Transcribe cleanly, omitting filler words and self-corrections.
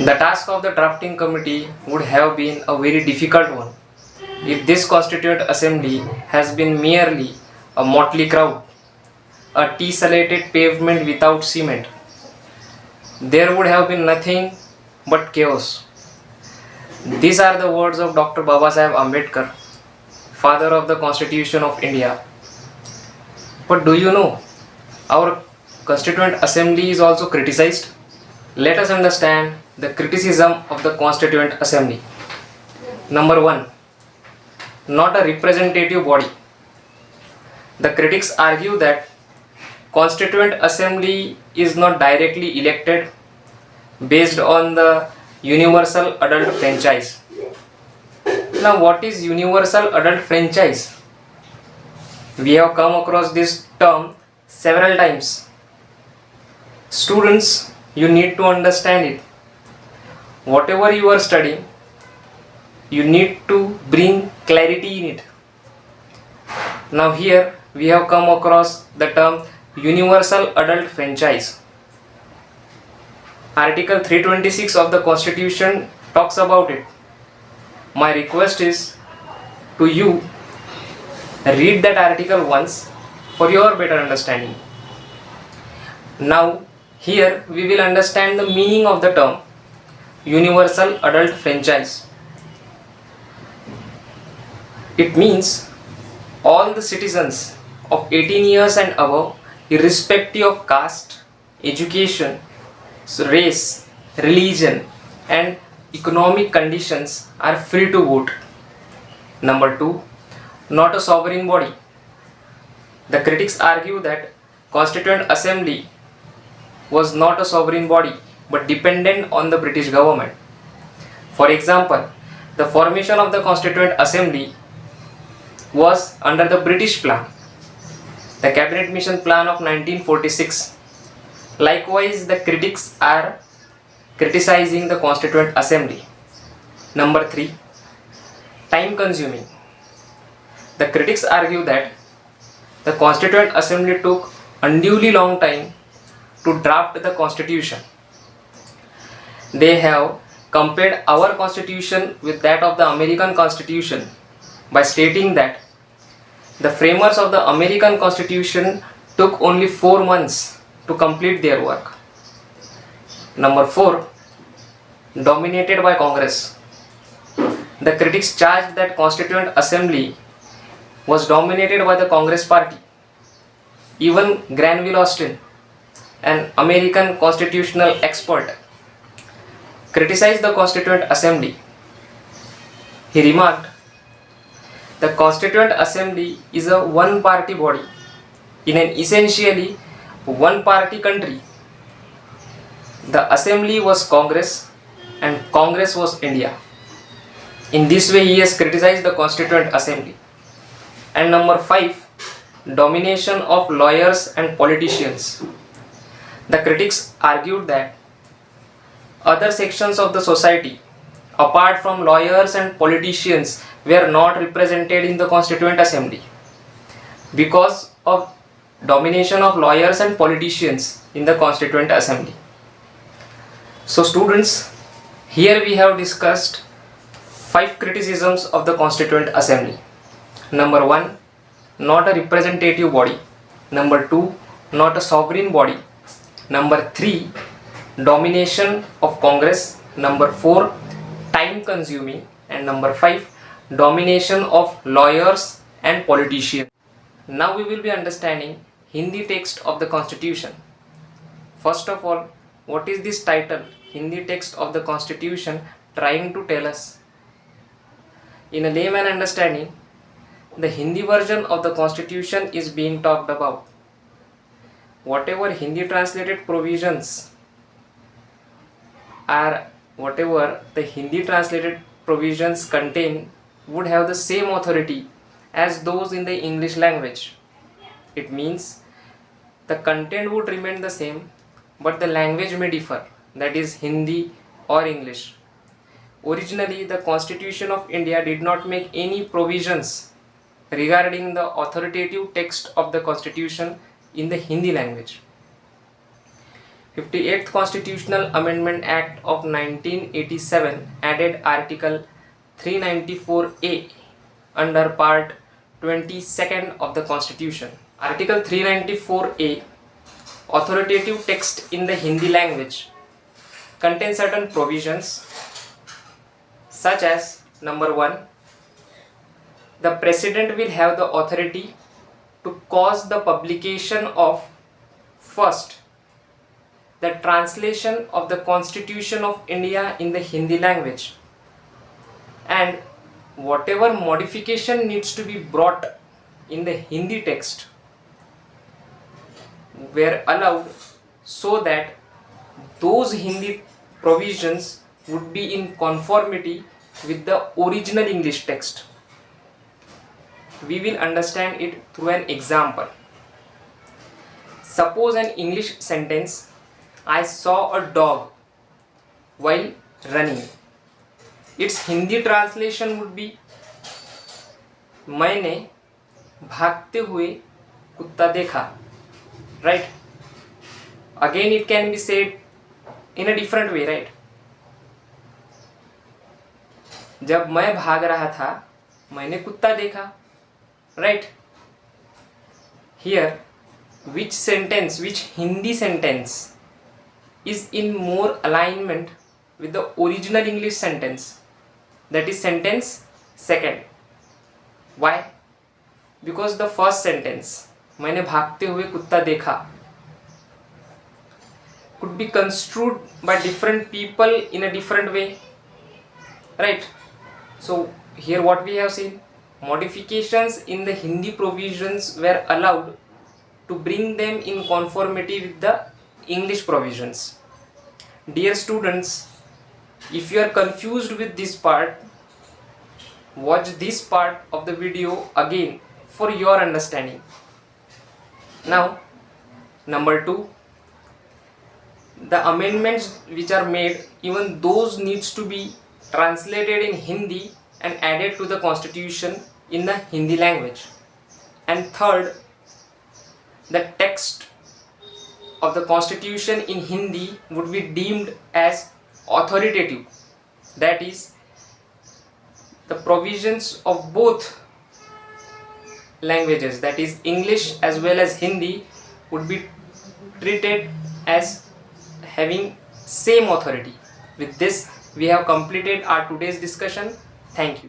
The task of the drafting committee would have been a very difficult one if this Constituent Assembly has been merely a motley crowd, a tessellated pavement without cement. There would have been nothing but chaos. These are the words of Dr. Babasaheb Ambedkar, father of the Constitution of India. But do you know, our Constituent Assembly is also criticized? Let us understand the criticism of the Constituent Assembly. Number 1. Not a representative body. The critics argue that Constituent Assembly is not directly elected based on the universal adult franchise. Now, what is universal adult franchise? We have come across this term several times. Students, you need to understand it. Whatever you are studying, you need to bring clarity in it. Now here we have come across the term universal adult franchise. Article 326 of the Constitution talks about it. My request is to you, read that article once for your better understanding. Now here we will understand the meaning of the term universal adult franchise. It means all the citizens of 18 years and above, irrespective of caste, education, race, religion and economic conditions, are free to vote. Number 2. Not a sovereign body. The critics argue that Constituent Assembly was not a sovereign body but dependent on the British government. For example, the formation of the Constituent Assembly was under the British plan, the Cabinet Mission Plan of 1946. Likewise, the critics are criticizing the Constituent Assembly. Number 3. Time consuming. The critics argue that the Constituent Assembly took unduly long time to draft the Constitution. They have compared our Constitution with that of the American Constitution by stating that the framers of the American Constitution took only 4 months to complete their work. Number 4. Dominated by Congress. The critics charged that Constituent Assembly was dominated by the Congress party. Even Granville Austin, an American constitutional expert, criticized the Constituent Assembly. He remarked, the Constituent Assembly is a one-party body in an essentially one-party country. The Assembly was Congress and Congress was India. In this way, he has criticized the Constituent Assembly. And number 5, domination of lawyers and politicians. The critics argued that other sections of the society, apart from lawyers and politicians, were not represented in the Constituent Assembly because of domination of lawyers and politicians in the Constituent Assembly. So students, here we have discussed 5 criticisms of the Constituent Assembly. Number 1, not a representative body. Number 2, not a sovereign body. Number 3, domination of Congress. Number 4, time consuming. And number 5, domination of lawyers and politicians. Now we will be understanding Hindi text of the Constitution. First of all, what is this title, Hindi text of the Constitution, trying to tell us? In a layman understanding, the Hindi version of the Constitution is being talked about. Whatever Hindi translated provisions are, whatever the Hindi translated provisions contain would have the same authority as those in the English language. It means the content would remain the same, but the language may differ, that is Hindi or English. Originally, the Constitution of India did not make any provisions regarding the authoritative text of the Constitution in the Hindi language. 58th Constitutional Amendment Act of 1987 added Article 394A under Part 22nd of the Constitution. Article 394A, authoritative text in the Hindi language, contains certain provisions such as number 1, the President will have the authority to cause the publication of first, the translation of the Constitution of India in the Hindi language, and whatever modification needs to be brought in the Hindi text were allowed, so that those Hindi provisions would be in conformity with the original English text. We will understand it through an example. Suppose an English sentence, I saw a dog while running. Its Hindi translation would be, मैंने भागते हुए कुत्ता देखा. Right? Again it can be said in a different way, right? जब मैं भाग रहा था मैंने कुत्ता देखा. Right? Here, which Hindi sentence is in more alignment with the original English sentence? That is sentence second. Why? Because the first sentence, मैंने भागते हुए कुत्ता देखा, could be construed by different people in a different way, right? So here what we have seen, modifications in the Hindi provisions were allowed to bring them in conformity with the English provisions. Dear students, if you are confused with this part, watch this part of the video again for your understanding. Now, number 2, the amendments which are made, even those needs to be translated in Hindi and added to the Constitution in the Hindi language. And third, the text of the Constitution in Hindi would be deemed as authoritative. That is, the provisions of both languages, that is English as well as Hindi, would be treated as having same authority. With this, we have completed our today's discussion. Thank you.